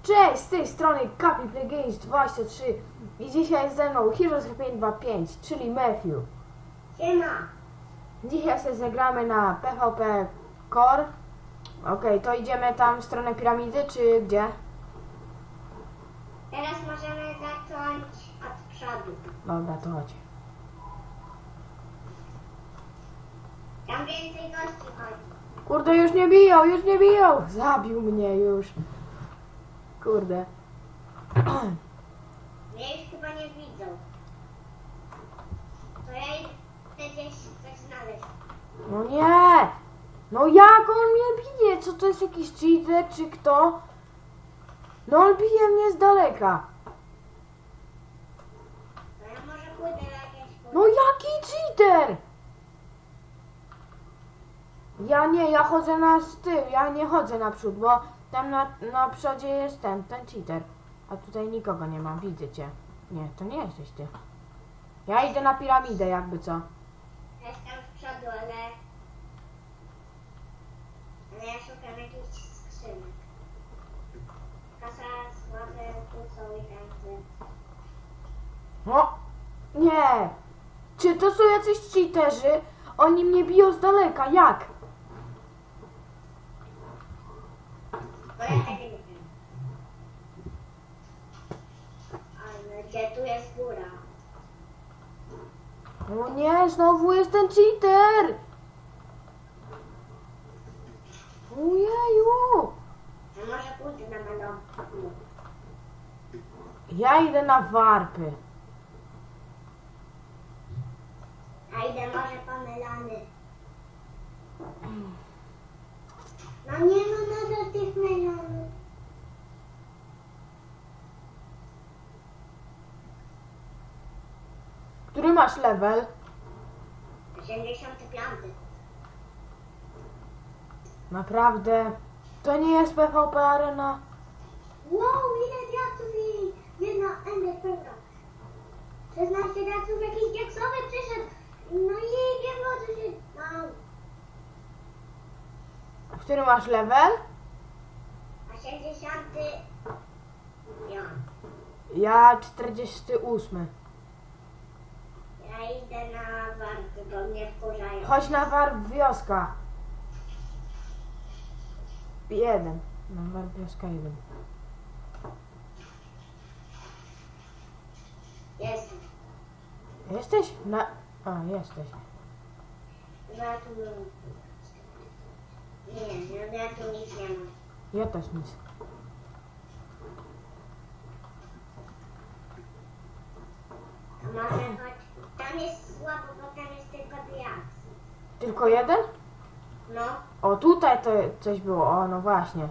Cześć, z tej strony Kapi Play Games 23 i dzisiaj jest ze mną Heroes 525, czyli Matthew. Siema. Dzisiaj sobie zagramy na PvP Core. Okej, to idziemy tam w stronę piramidy, czy gdzie? Teraz możemy zacząć od przodu. Dobra, to chodź. Tam więcej gości chodzi. Kurde, już nie biją, już nie biją! Zabił mnie już. Kurde. Mnie już chyba nie widzą. To ja idę gdzieś coś znaleźć. No nie! No jak on mnie bije? Co to jest jakiś cheater, czy kto? No on bije mnie z daleka. To ja może pójdę na jakieś... No jaki cheater? Ja chodzę na tył, ja nie chodzę naprzód, bo tam na przodzie jest ten cheater. A tutaj nikogo nie ma, widzę cię. Nie, to nie jesteś ty. Ja idę na piramidę jakby co. Ja jestem w przodu, ale ja szukam jakichś skrzynek. Kasa, słabe, tu są i tak. No, nie. Czy to są jacyś cheaterzy? Oni mnie biją z daleka, jak? Bo ja tego nie wiem. Ale gdzie tu jest góra? No nie, znowu jest ten cheater. Ojeju. A może pójdę na melon? Ja idę na warpy. A idę może po melony. No nie ma nadal tych melonów. Który masz level? 85. Naprawdę? To nie jest PvP Arena? Wow, ile diaksów i jedna ender pełna. 16 diaksów, jakiś diaksowy przyszedł. No i nie może się... Wow. Który masz level? 85. Ja 48. Ja idę na warty, bo mnie wkurzają. Chodź na warp wioska. 1. Na warp wioska 1. Jestem. Jesteś? A, jesteś. Ja tu... Nie, ja tu nic nie mam. Ja też nic. A może chodź... Tam jest słabo, bo tam jest tylko diaks. Tylko jeden? No. O, tutaj to coś było. O, no właśnie.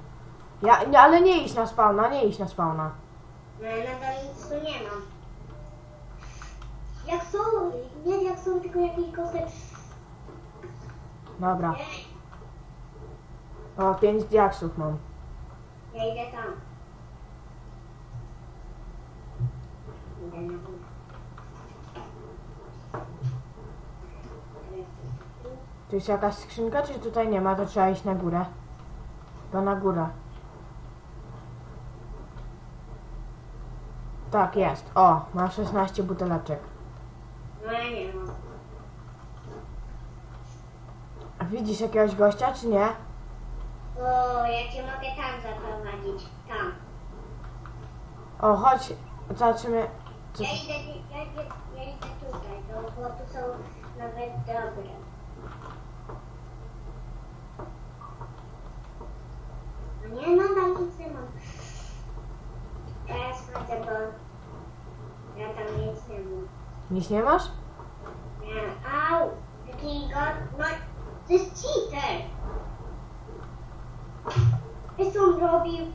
Ale nie iść na spawna, nie iść na spawna. No ja nadal nic tu nie mam. Jak są, nie jak są, tylko jakiś kostek. Dobra. O, 5 diaksów mam. Ja idę tam. Idę na górę. Tu jest jakaś skrzynka, czy tutaj nie ma? To trzeba iść na górę. To na górę. Tak, jest. O, ma 16 buteleczek. No ja nie mam. A widzisz jakiegoś gościa, czy nie? O, ja cię mogę tam zaprowadzić. Tam. O, chodź. Zobaczymy. Co... Ja idę tutaj, bo tu są nawet dobre. No nie, nadal nic nie mam. Teraz chodzę, bo ja tam nic nie mam. Nic nie masz? Nie. Au! Jaki go... No, to jest cheater! Wiesz co on robił?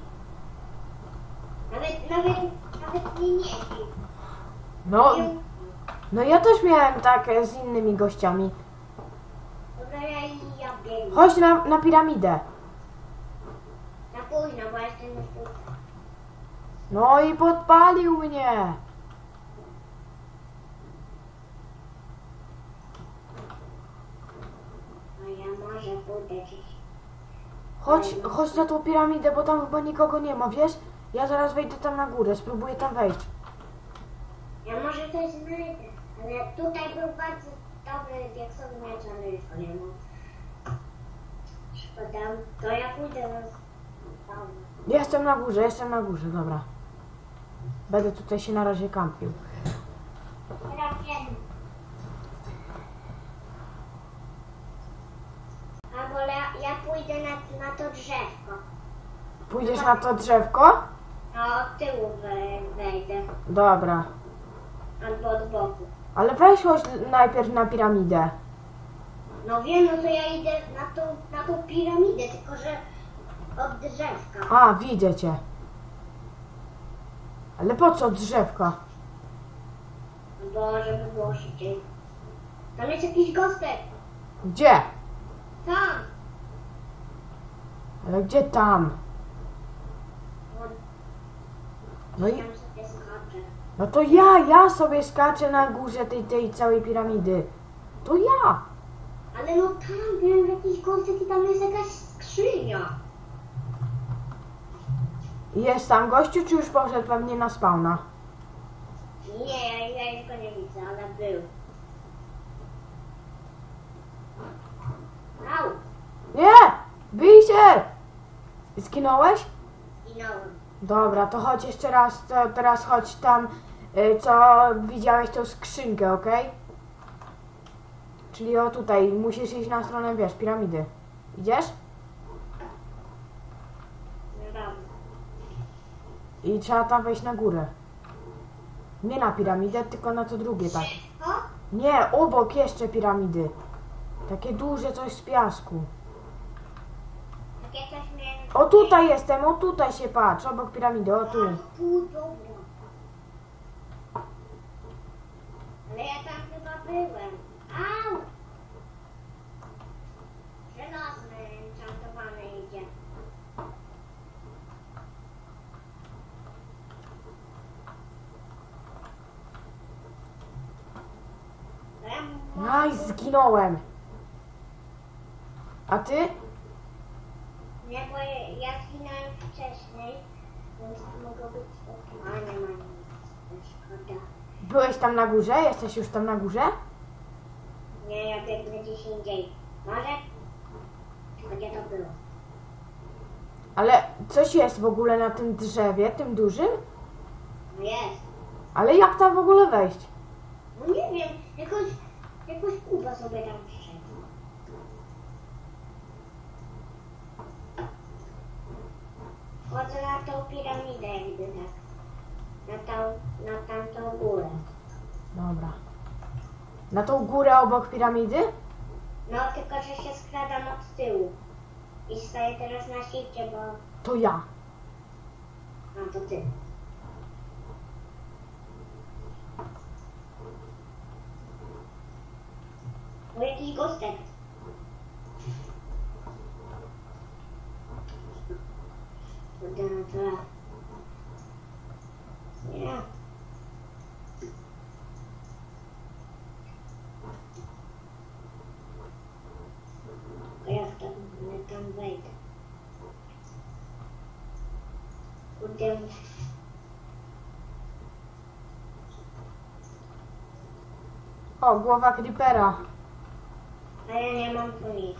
Nawet mnie nie bił. No, no ja też miałem tak z innymi gościami. Dobra, ja biegnę. Chodź na piramidę. Na późno, bo jestem już tutaj. No i podpalił mnie. No ja może pójdę gdzieś. Chodź na tą piramidę, bo tam chyba nikogo nie ma, wiesz? Ja zaraz wejdę tam na górę, spróbuję tam wejść. Ja może coś znajdę, ale tutaj był bardzo dobry diaksowy miecz, ale już go nie ma. Szkoda. To ja pójdę na spawna. Jestem na górze, dobra. Będę tutaj się na razie kampił. Teraz wiem. Albo ja pójdę na to drzewko. Pójdziesz na to drzewko? No od tyłu wejdę. Dobra. Albo od boku. Ale weź chodź najpierw na piramidę. No wiem, no to ja idę na tą piramidę, tylko że od drzewka. A, widzę cię. Ale po co drzewko? Bo żeby było szybciej. Tam jest jakiś gostek. Gdzie? Tam. Ale gdzie tam? No i... Tam sobie skaczę. No to ja sobie skaczę na górze tej całej piramidy. To ja. Ale no tam był jakiś gostek i tam jest jakaś skrzynia. Jest tam gościu, czy już poszedł pewnie na spawna? Nie, ja już go nie widzę, ale był. Au! Nie! Bij się! Zginąłeś? Ginąłem. Dobra, to chodź jeszcze raz, to teraz chodź tam, co widziałeś tą skrzynkę, okej? Czyli o tutaj, musisz iść na stronę, wiesz, piramidy. Idziesz? No dobra. I trzeba tam wejść na górę. Nie na piramidę, tylko na to drugie, tak. O! Nie, obok jeszcze piramidy. Takie duże coś z piasku. Takie coś miałem. O tutaj jestem, o tutaj się patrz, obok piramidy, o tu. A, tu, dobra. Ale ja tam chyba byłem. Au! Żelazny, enchantowany idzie. To ja No i zginąłem. A ty? Nie, bo ja zginąłem wcześniej, więc mogło być ok. A nie ma nic, szkoda. Byłeś tam na górze? Jesteś już tam na górze? Nie, ja biegnę gdzieś indziej. Może? Gdzie to było? Ale coś jest w ogóle na tym drzewie, tym dużym? No jest. Ale jak tam w ogóle wejść? No nie wiem, jakoś Kuba sobie tam wszedł. Wchodzę na tą piramidę jakby tak. Na tamtą górę. Dobra. Na tą górę obok piramidy? No tylko, że się skradam od tyłu. I staję teraz na shifcie, bo... To ja. A, to ty. O, jakiś gostek. Kurde, no to ja. Nie. To jak tam wejdę? Kurde. O, głowa creepera. A ja nie mam tu nic.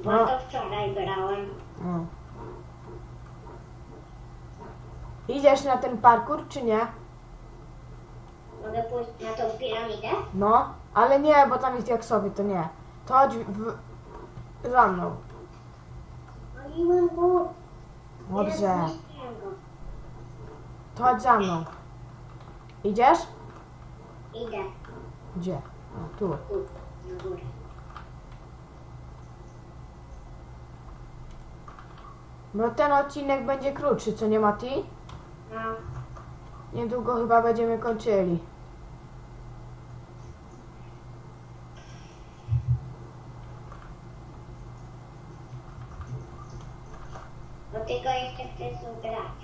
Bo No. to wczoraj grałem. No. Idziesz na ten parkour, czy nie? Mogę pójść na tą piramidę? No, ale nie, bo tam jest jaksowy, to nie. To chodź za mną. Paliłem go. Dobrze. Nie zniszczyłem go. To chodź za mną. Idziesz? Idę. Gdzie? O, tu. Tu, na górę. Bo ten odcinek będzie krótszy, co nie, Mati? No. Niedługo chyba będziemy kończyli. Do tego jeszcze chcę ugrać.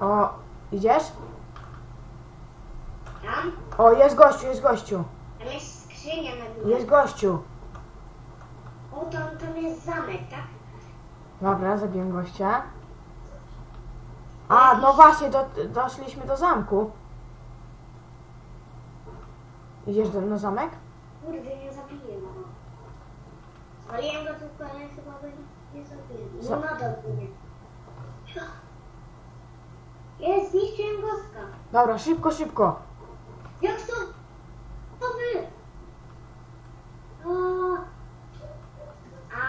O, idziesz? Tam? O, jest gościu, jest gościu. Tam jest skrzynia na górze. Jest gościu. O, tam jest zamek, tak? Dobra, zabiłem gościa. A, no właśnie, doszliśmy do zamku. Idziesz na zamek? Kurde, nie zabiję go. Spaliłem go tylko, ale chyba go nie zabiję. No nadal nie. Jest, zniszczyłem goska. Dobra, szybko, szybko. Jak to? To wy! O!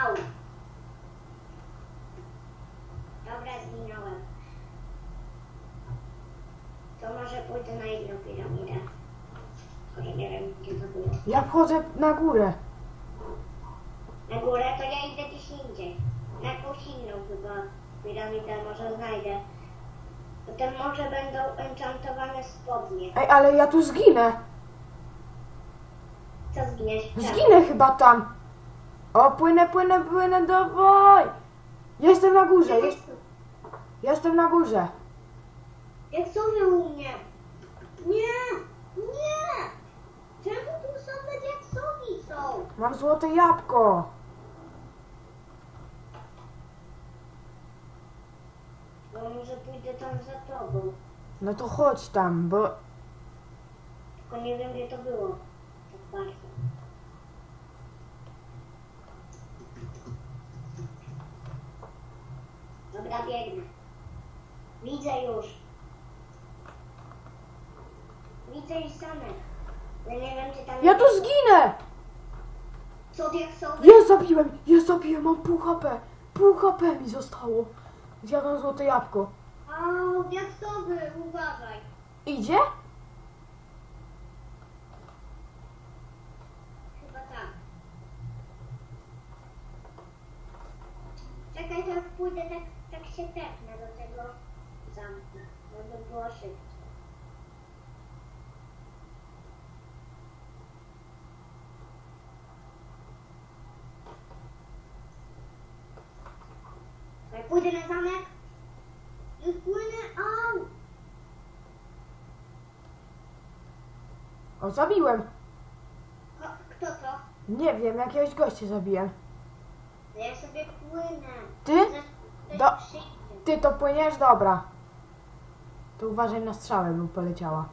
Au! Dobra, zginąłem. To może pójdę na inną piramidę. Może nie wiem, gdzie to było. Ja wchodzę na górę. Na górę to ja idę gdzieś indziej. Na jakąś inną chyba piramidę może znajdę. Potem może będą enchantowane spodnie. Ej, ale ja tu zginę. Co zginiesz? Zginę chyba tam. O, płynę, dawaj. Jestem na górze, jestem na górze. Jak są wy u mnie? Nie! Nie! Czemu tu same diaksowi są? Mam złote jabłko. No może pójdę tam za tobą. No to chodź tam, bo... Tylko nie wiem, gdzie to było. Tak bardzo. Dobra, biegnę. Widzę już. Widzę już zamek. Ja nie wiem, czy tam... Ja tu zginę! Co diaksowy? Ja zabiłem, mam pół HP. Pół HP mi zostało. Zjadłem złote jabłko. O, diaksowy, uważaj. Idzie? Chyba tak. Czekaj, to jak pójdę, tak się tepnę do tego zamku, żeby było szybciej. Jak pójdę na zamek, już płynę, au! O, zabiłem. Kto to? Nie wiem, jakiegoś gościa zabiłem. To ja sobie płynę. Ty? Ktoś Do- przyjdzie. Ty to płyniesz? Dobra. To uważaj na strzałę, by poleciała.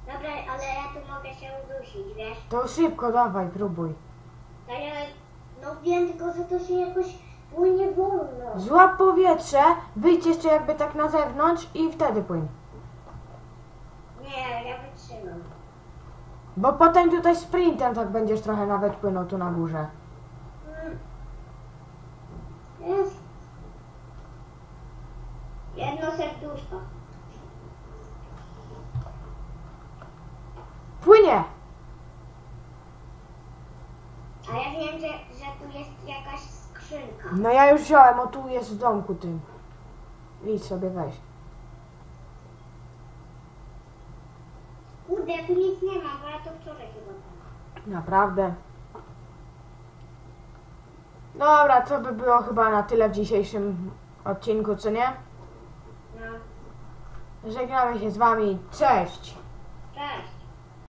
Dobra, ale ja tu mogę się udusić, wiesz? To szybko, dawaj, próbuj. To ja, no wiem, tylko że to się jakoś płynie wolno. Złap powietrze, wyjdź jeszcze jakby tak na zewnątrz i wtedy płyń. Nie, ja wytrzymam. Bo potem tutaj sprintem tak będziesz trochę nawet płynął tu na górze. Jest. Jedno serduszko. Płynie! A ja wiem, że tu jest jakaś skrzynka. No ja już wziąłem, o tu jest w domku tym. Idź sobie weź. Kurde, ja tu nic nie mam, bo ja to wczoraj chyba mam. Naprawdę. Dobra, to by było chyba na tyle w dzisiejszym odcinku, co nie? No, Żegnamy się z wami. Cześć! cześć.